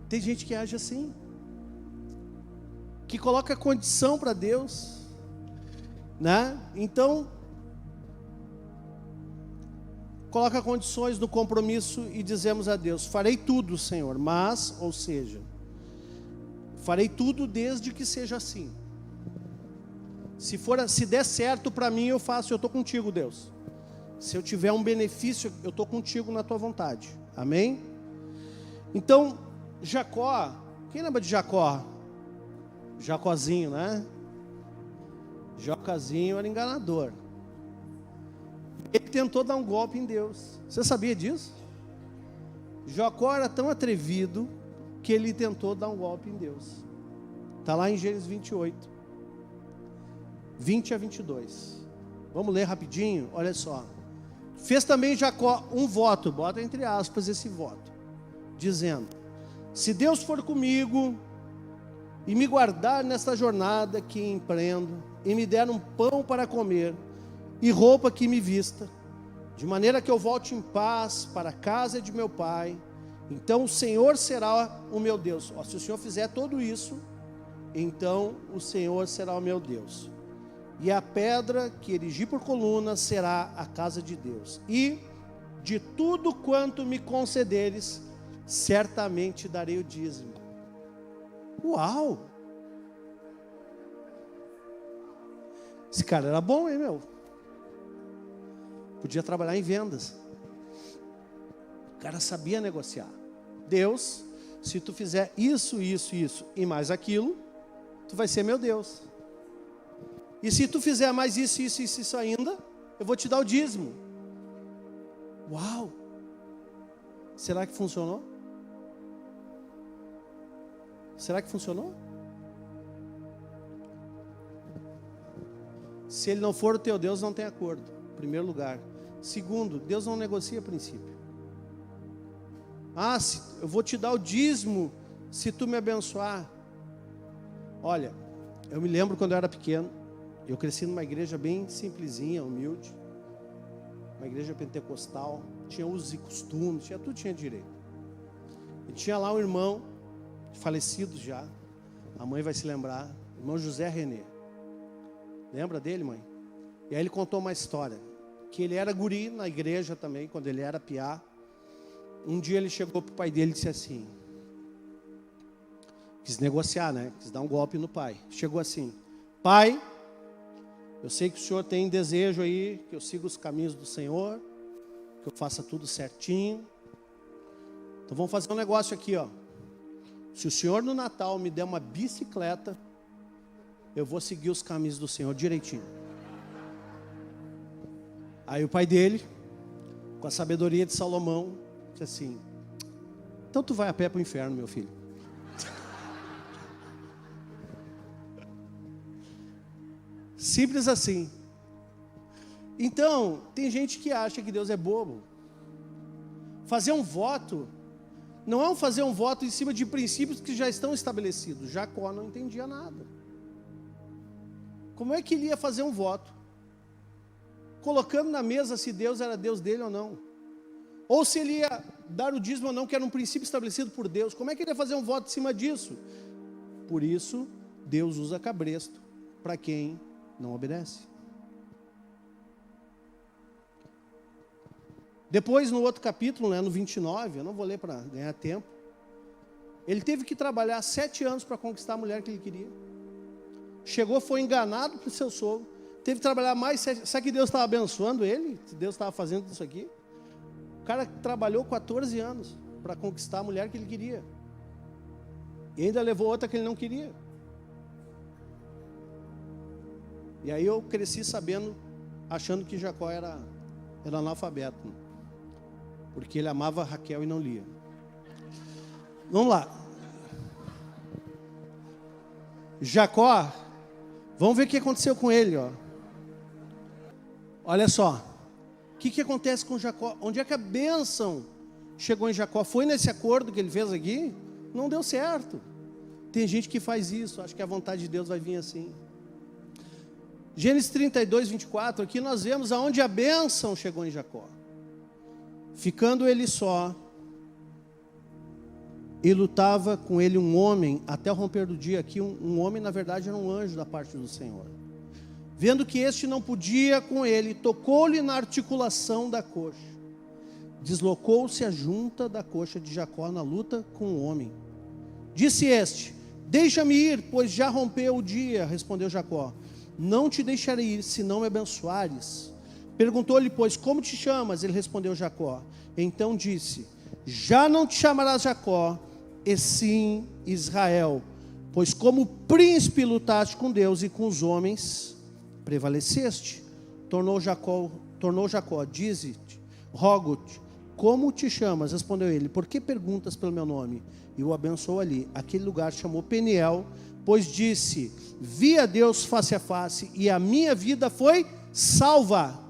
Tem gente que age assim, que coloca condição para Deus, né? Então, coloca condições no compromisso e dizemos a Deus: farei tudo, Senhor, mas, ou seja, farei tudo desde que seja assim. Se der certo para mim, eu faço, eu estou contigo, Deus. Se eu tiver um benefício, eu estou contigo na tua vontade. Amém? Então, Jacó, quem lembra de Jacó? Jacozinho, né? Jacozinho era enganador. Ele tentou dar um golpe em Deus. Você sabia disso? Jacó era tão atrevido que ele tentou dar um golpe em Deus. Está lá em Gênesis 28, 20 a 22. Vamos ler rapidinho? Olha só. Fez também Jacó um voto, bota entre aspas esse voto, dizendo: se Deus for comigo e me guardar nesta jornada que empreendo, e me der um pão para comer e roupa que me vista, de maneira que eu volte em paz para a casa de meu pai, então o Senhor será o meu Deus. Se o Senhor fizer tudo isso, então o Senhor será o meu Deus. E a pedra que erigi por coluna será a casa de Deus. E de tudo quanto me concederes, certamente darei o dízimo. Uau! Esse cara era bom, hein, meu? Podia trabalhar em vendas. O cara sabia negociar. Deus, se tu fizer isso, isso, isso e mais aquilo, tu vai ser meu Deus. E se tu fizer mais isso, isso, isso, isso ainda, eu vou te dar o dízimo. Uau! Será que funcionou? Será que funcionou? Se ele não for o teu Deus, não tem acordo. Em primeiro lugar. Segundo, Deus não negocia princípio. Eu vou te dar o dízimo se tu me abençoar. Olha, eu me lembro quando eu era pequeno, eu cresci numa igreja bem simplesinha, humilde, uma igreja pentecostal, tinha usos e costumes, tudo tinha direito. E tinha lá um irmão, falecido já, a mãe vai se lembrar, irmão José Renê. Lembra dele, mãe? E aí ele contou uma história, que ele era guri na igreja também, quando ele era piá. Um dia ele chegou para o pai dele e disse assim, quis negociar, né? Quis dar um golpe no pai. Chegou assim: pai, eu sei que o senhor tem desejo aí, que eu siga os caminhos do Senhor, que eu faça tudo certinho. Então vamos fazer um negócio aqui, ó. Se o senhor no Natal me der uma bicicleta, eu vou seguir os caminhos do Senhor direitinho. Aí o pai dele, com a sabedoria de Salomão, disse assim: então tu vai a pé para o inferno, meu filho. Simples assim. Então, tem gente que acha que Deus é bobo. Fazer um voto não é fazer um voto em cima de princípios que já estão estabelecidos. Jacó não entendia nada. Como é que ele ia fazer um voto? Colocando na mesa se Deus era Deus dele ou não. Ou se ele ia dar o dízimo ou não, que era um princípio estabelecido por Deus. Como é que ele ia fazer um voto em cima disso? Por isso, Deus usa cabresto para quem não obedece. Depois, no outro capítulo, né, no 29, eu não vou ler para ganhar tempo, ele teve que trabalhar 7 anos para conquistar a mulher que ele queria. Chegou, foi enganado por seu sogro, teve que trabalhar mais 7. Sabe que Deus estava abençoando ele? Deus estava fazendo isso aqui? O cara trabalhou 14 anos para conquistar a mulher que ele queria. E ainda levou outra que ele não queria. E aí eu cresci sabendo, achando que Jacó era analfabeto, porque ele amava Raquel e não Lia. Vamos lá. Jacó, vamos ver o que aconteceu com ele, ó. Olha só. O que acontece com Jacó? Onde é que a bênção chegou em Jacó? Foi nesse acordo que ele fez aqui? Não deu certo. Tem gente que faz isso, acha que a vontade de Deus vai vir assim. Gênesis 32, 24, aqui nós vemos aonde a bênção chegou em Jacó. Ficando ele só, e lutava com ele um homem, até o romper do dia aqui, um homem na verdade era um anjo da parte do Senhor. Vendo que este não podia com ele, tocou-lhe na articulação da coxa. Deslocou-se a junta da coxa de Jacó na luta com o homem. Disse este: deixa-me ir, pois já rompeu o dia. Respondeu Jacó: não te deixarei ir, se não me abençoares. Perguntou-lhe, pois, como te chamas? Ele respondeu: Jacó. Então disse: já não te chamarás Jacó, e sim Israel, pois como príncipe lutaste com Deus e com os homens, prevaleceste. Tornou Jacó, dize-te, rogo-te, como te chamas? Respondeu ele: por que perguntas pelo meu nome? E o abençoou ali. Aquele lugar chamou Peniel, pois disse: vi a Deus face a face, e a minha vida foi salva.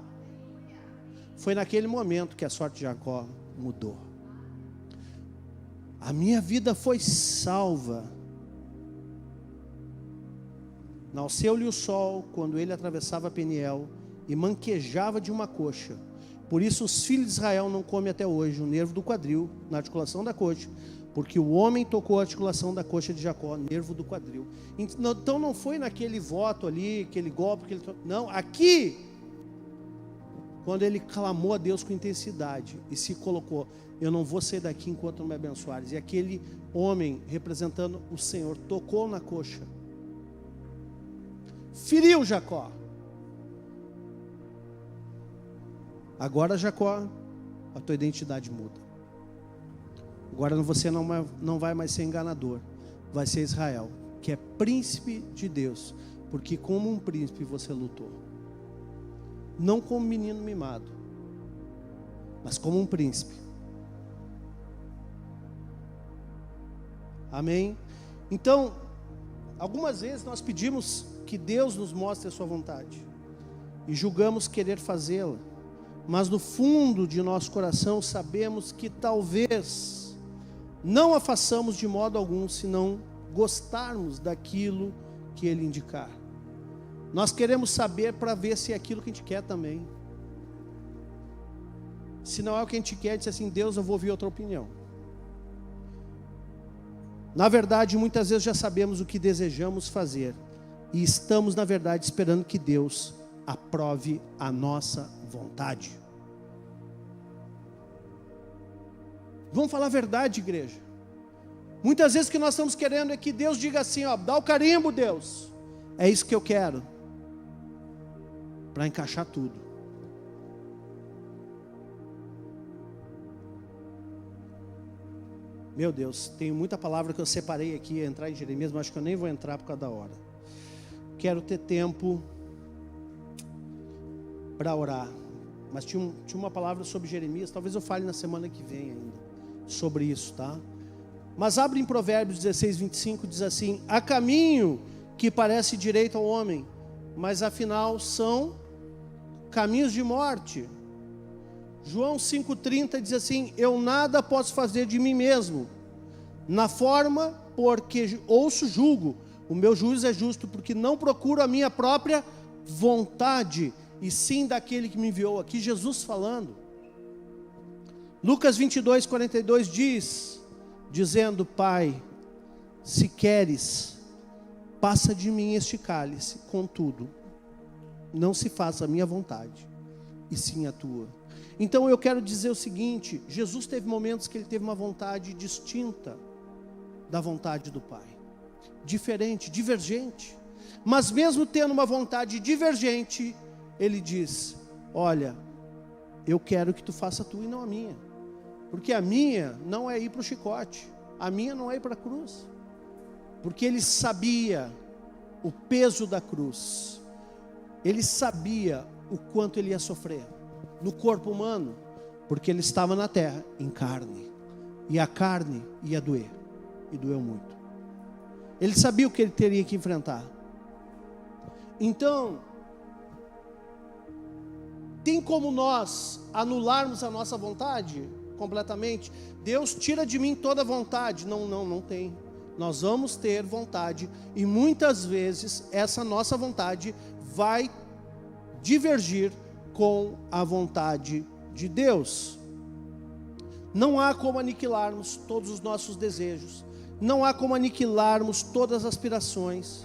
Foi naquele momento que a sorte de Jacó mudou. A minha vida foi salva. Nasceu-lhe o sol quando ele atravessava Peniel e manquejava de uma coxa. Por isso os filhos de Israel não comem até hoje o nervo do quadril, na articulação da coxa, porque o homem tocou a articulação da coxa de Jacó, nervo do quadril. Então não foi naquele voto ali, aquele golpe, não, aqui, quando ele clamou a Deus com intensidade e se colocou: eu não vou sair daqui enquanto não me abençoares. E aquele homem, representando o Senhor, tocou na coxa, feriu Jacó. Agora, Jacó, a tua identidade muda. Agora você não vai mais ser enganador, vai ser Israel, que é príncipe de Deus, porque como um príncipe você lutou. Não como menino mimado, mas como um príncipe. Amém? Então, algumas vezes nós pedimos que Deus nos mostre a sua vontade e julgamos querer fazê-la, mas no fundo de nosso coração sabemos que talvez não a façamos de modo algum, se não gostarmos daquilo que Ele indicar. Nós queremos saber para ver se é aquilo que a gente quer também. Se não é o que a gente quer, diz assim: Deus, eu vou ouvir outra opinião. Na verdade, muitas vezes já sabemos o que desejamos fazer, e estamos, na verdade, esperando que Deus aprove a nossa vontade. Vamos falar a verdade, igreja. Muitas vezes o que nós estamos querendo é que Deus diga assim: ó, dá o carimbo, Deus, é isso que eu quero, para encaixar tudo. Meu Deus, tem muita palavra que eu separei aqui, entrar em Jeremias, mas acho que eu nem vou entrar por causa da hora. Quero ter tempo para orar, mas tinha uma palavra sobre Jeremias, talvez eu fale na semana que vem ainda, sobre isso, tá? Mas abre em Provérbios 16, 25, diz assim: há caminho que parece direito ao homem, mas afinal são caminhos de morte. João 5,30 diz assim: eu nada posso fazer de mim mesmo, na forma porque ouço julgo, o meu juízo é justo, porque não procuro a minha própria vontade, e sim daquele que me enviou. Aqui Jesus falando. Lucas 22, 42 diz, dizendo: Pai, se queres, passa de mim este cálice, contudo, não se faça a minha vontade, e sim a tua. Então eu quero dizer o seguinte: Jesus teve momentos que ele teve uma vontade distinta da vontade do Pai, diferente, divergente, mas mesmo tendo uma vontade divergente, ele diz: olha, eu quero que tu faça a tua e não a minha, porque a minha não é ir para o chicote, a minha não é ir para a cruz, porque ele sabia o peso da cruz, ele sabia o quanto ele ia sofrer no corpo humano, porque ele estava na terra em carne, e a carne ia doer, e doeu muito. Ele sabia o que ele teria que enfrentar. Então, tem como nós anularmos a nossa vontade completamente? Deus tira de mim toda vontade. Não tem. Nós vamos ter vontade, e muitas vezes essa nossa vontade vai divergir com a vontade de Deus. Não há como aniquilarmos todos os nossos desejos, não há como aniquilarmos todas as aspirações,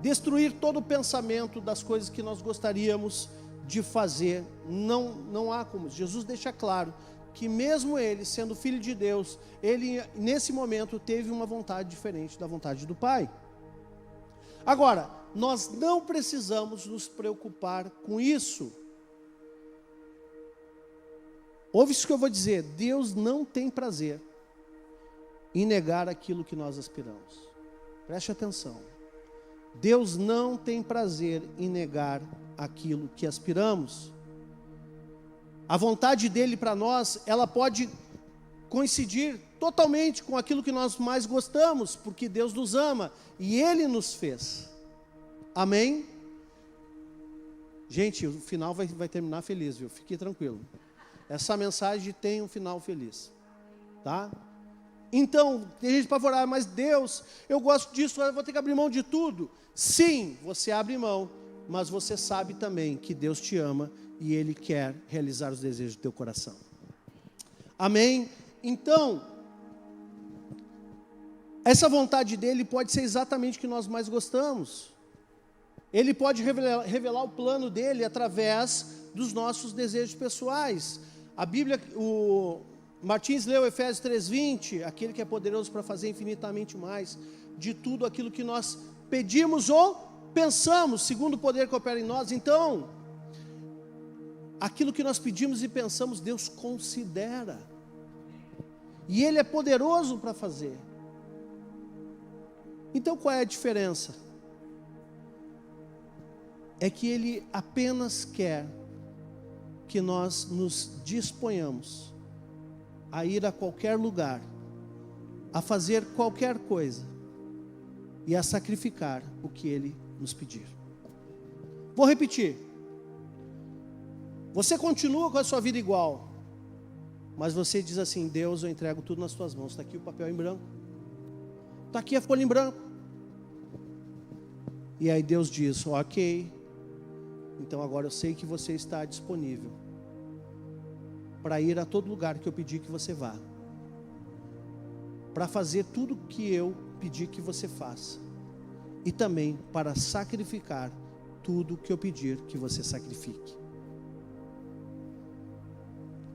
destruir todo o pensamento das coisas que nós gostaríamos de fazer. Não há como. Jesus deixa claro que mesmo ele, sendo filho de Deus, ele nesse momento teve uma vontade diferente da vontade do Pai. Agora, nós não precisamos nos preocupar com isso. Ouve isso que eu vou dizer: Deus não tem prazer em negar aquilo que nós aspiramos. Preste atenção. Deus não tem prazer em negar aquilo que aspiramos. A vontade dele para nós, ela pode coincidir totalmente com aquilo que nós mais gostamos, porque Deus nos ama e ele nos fez. Amém? Gente, o final vai terminar feliz, viu? Fique tranquilo. Essa mensagem tem um final feliz, tá? Então, tem gente para orar, mas Deus, eu gosto disso, eu vou ter que abrir mão de tudo. Sim, você abre mão, mas você sabe também que Deus te ama e Ele quer realizar os desejos do teu coração. Amém? Então, essa vontade dEle pode ser exatamente o que nós mais gostamos. Ele pode revelar o plano dEle através dos nossos desejos pessoais. A Bíblia, o Martins leu Efésios 3:20, aquele que é poderoso para fazer infinitamente mais de tudo aquilo que nós pedimos ou pensamos, segundo o poder que opera em nós. Então, aquilo que nós pedimos e pensamos, Deus considera. E Ele é poderoso para fazer. Então, qual é a diferença? É que Ele apenas quer que nós nos disponhamos a ir a qualquer lugar, a fazer qualquer coisa e a sacrificar o que Ele nos pedir. Vou repetir. Você continua com a sua vida igual, mas você diz assim: Deus, eu entrego tudo nas tuas mãos. Está aqui o papel em branco, está aqui a folha em branco. E aí Deus diz: ok, então agora eu sei que você está disponível para ir a todo lugar que eu pedi que você vá, para fazer tudo que eu pedi que você faça, e também para sacrificar tudo que eu pedir que você sacrifique.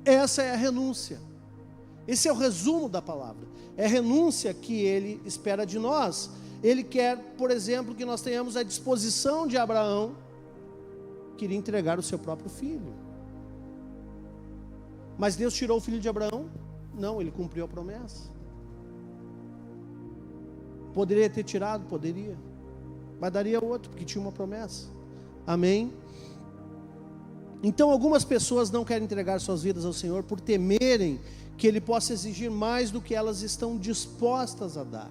Essa é a renúncia. Esse é o resumo da palavra. É a renúncia que Ele espera de nós. Ele quer, por exemplo, que nós tenhamos a disposição de Abraão, que iria entregar o seu próprio filho. Mas Deus tirou o filho de Abraão? Não, Ele cumpriu a promessa. Poderia ter tirado? Poderia. Mas daria outro, porque tinha uma promessa. Amém? Então, algumas pessoas não querem entregar suas vidas ao Senhor por temerem que Ele possa exigir mais do que elas estão dispostas a dar.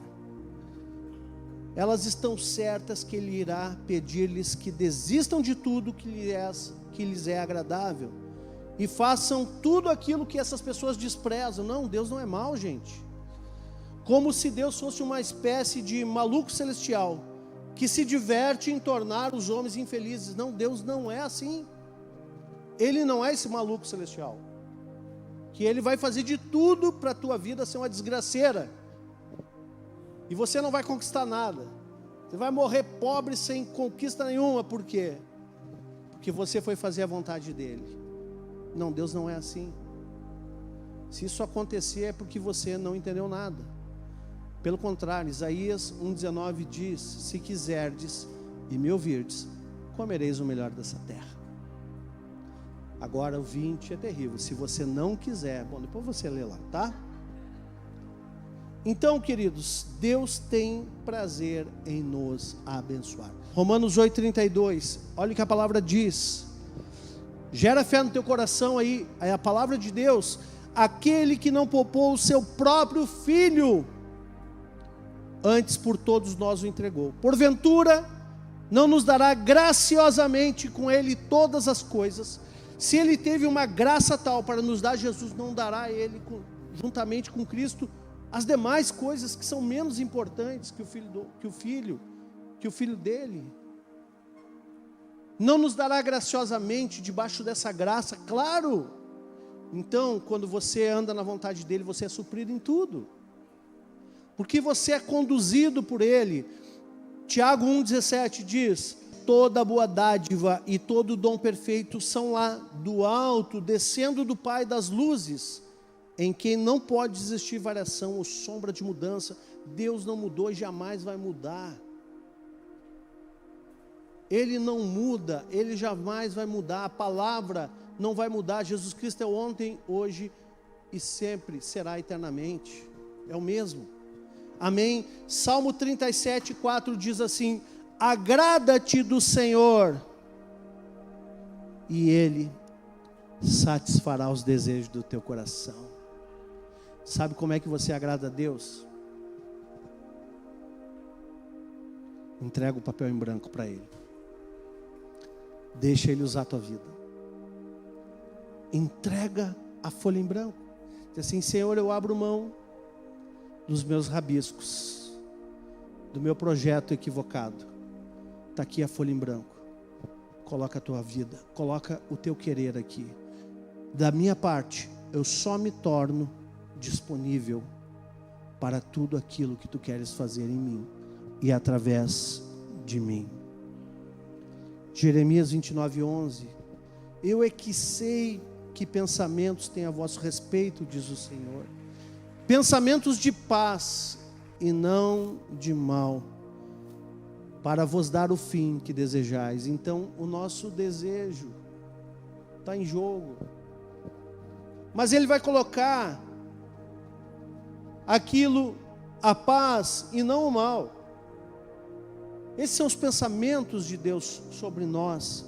Elas estão certas que Ele irá pedir-lhes que desistam de tudo que lhes é agradável e façam tudo aquilo que essas pessoas desprezam. Não, Deus não é mau, gente. Como se Deus fosse uma espécie de maluco celestial que se diverte em tornar os homens infelizes. Não, Deus não é assim. Ele não é esse maluco celestial que Ele vai fazer de tudo para a tua vida ser uma desgraceira e você não vai conquistar nada. Você vai morrer pobre sem conquista nenhuma. Por quê? Porque você foi fazer a vontade dEle. Não, Deus não é assim. Se isso acontecer é porque você não entendeu nada. Pelo contrário, Isaías 1,19 diz: se quiserdes e me ouvirdes, comereis o melhor dessa terra. Agora o 20 é terrível. Se você não quiser, bom, depois você lê lá, tá? Então, queridos, Deus tem prazer em nos abençoar. Romanos 8,32, olha o que a palavra diz. Gera fé no teu coração aí, é a palavra de Deus. Aquele que não poupou o seu próprio filho, antes por todos nós o entregou. Porventura, não nos dará graciosamente com Ele todas as coisas? Se Ele teve uma graça tal para nos dar Jesus, não dará a Ele, juntamente com Cristo, as demais coisas que são menos importantes que o filho dele? Não nos dará graciosamente debaixo dessa graça? Claro! Então, quando você anda na vontade dele, você é suprido em tudo. Porque você é conduzido por ele. Tiago 1,17 diz: toda boa dádiva e todo dom perfeito são lá do alto, descendo do Pai das luzes, em quem não pode existir variação ou sombra de mudança. Deus não mudou e jamais vai mudar. Ele não muda, ele jamais vai mudar. A palavra não vai mudar. Jesus Cristo é ontem, hoje e sempre será eternamente. É o mesmo. Amém? Salmo 37:4 diz assim: agrada-te do Senhor, e Ele satisfará os desejos do teu coração. Sabe como é que você agrada a Deus? Entrega o papel em branco para Ele. Deixa Ele usar a tua vida. Entrega a folha em branco. Diz assim: Senhor, eu abro mão dos meus rabiscos, do meu projeto equivocado. Está aqui a folha em branco. Coloca a tua vida, coloca o teu querer aqui. Da minha parte, eu só me torno disponível para tudo aquilo que tu queres fazer em mim e através de mim. Jeremias 29:11. Eu é que sei que pensamentos têm a vosso respeito, diz o Senhor. Pensamentos de paz e não de mal, para vos dar o fim que desejais. Então, o nosso desejo está em jogo. Mas Ele vai colocar aquilo, a paz e não o mal. Esses são os pensamentos de Deus sobre nós.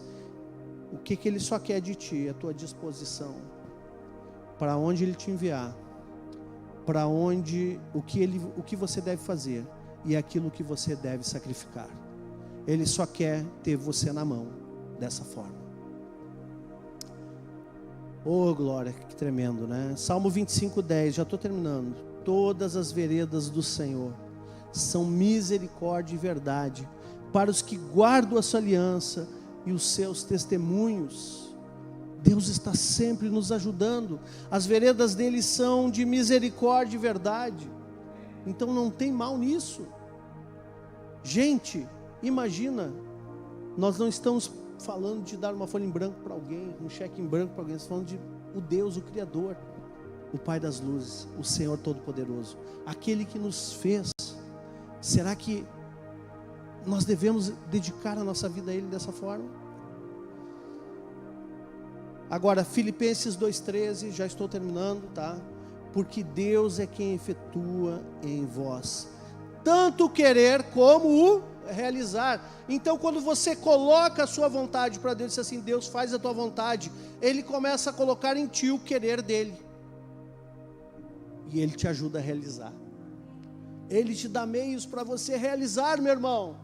O que Ele só quer de ti? A tua disposição. Para onde Ele te enviar. Para onde, o que você deve fazer. E aquilo que você deve sacrificar. Ele só quer ter você na mão. Dessa forma. Oh glória, que tremendo, né? Salmo 25:10, já estou terminando. Todas as veredas do Senhor são misericórdia e verdade para os que guardam a sua aliança e os seus testemunhos. Deus está sempre nos ajudando. As veredas dele são de misericórdia e verdade. Então não tem mal nisso. Gente, imagina, nós não estamos falando de dar uma folha em branco para alguém, um cheque em branco para alguém. Estamos falando de o Deus, o Criador, o Pai das luzes, o Senhor Todo-Poderoso, aquele que nos fez. Será que nós devemos dedicar a nossa vida a Ele dessa forma? Agora, Filipenses 2:13, já estou terminando, tá? Porque Deus é quem efetua em vós tanto o querer como o realizar. Então, quando você coloca a sua vontade para Deus, diz assim: Deus, faz a tua vontade, Ele começa a colocar em ti o querer dEle, e Ele te ajuda a realizar. Ele te dá meios para você realizar, meu irmão.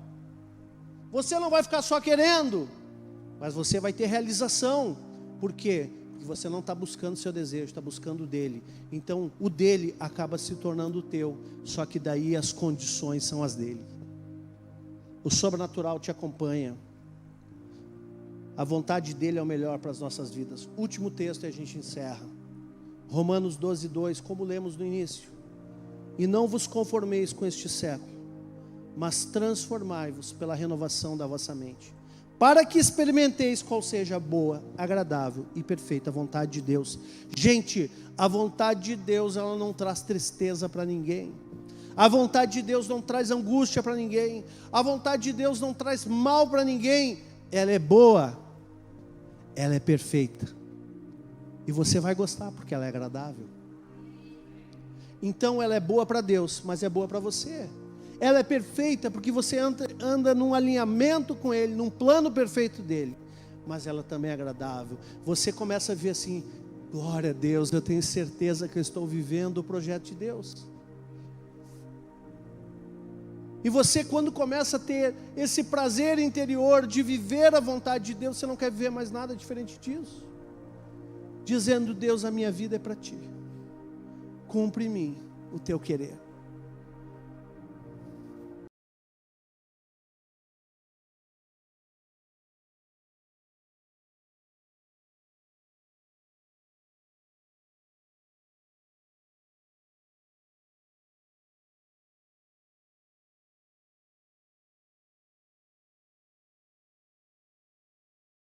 Você não vai ficar só querendo, mas você vai ter realização. Por quê? Porque você não está buscando o seu desejo, está buscando o dele. Então o dele acaba se tornando o teu, só que daí as condições são as dele. O sobrenatural te acompanha. A vontade dele é o melhor para as nossas vidas. Último texto e a gente encerra. Romanos 12:2, como lemos no início. E não vos conformeis com este século, mas transformai-vos pela renovação da vossa mente, para que experimenteis qual seja a boa, agradável e perfeita vontade de Deus. Gente, a vontade de Deus, ela não traz tristeza para ninguém. A vontade de Deus não traz angústia para ninguém. A vontade de Deus não traz mal para ninguém. Ela é boa, ela é perfeita. E você vai gostar porque ela é agradável. Então ela é boa para Deus, mas é boa para você. Ela é perfeita porque você anda num alinhamento com Ele, num plano perfeito dEle. Mas ela também é agradável. Você começa a ver assim: glória a Deus, eu tenho certeza que eu estou vivendo o projeto de Deus. E você, quando começa a ter esse prazer interior de viver a vontade de Deus, você não quer viver mais nada diferente disso. Dizendo: Deus, a minha vida é para Ti. Cumpre em mim o Teu querer.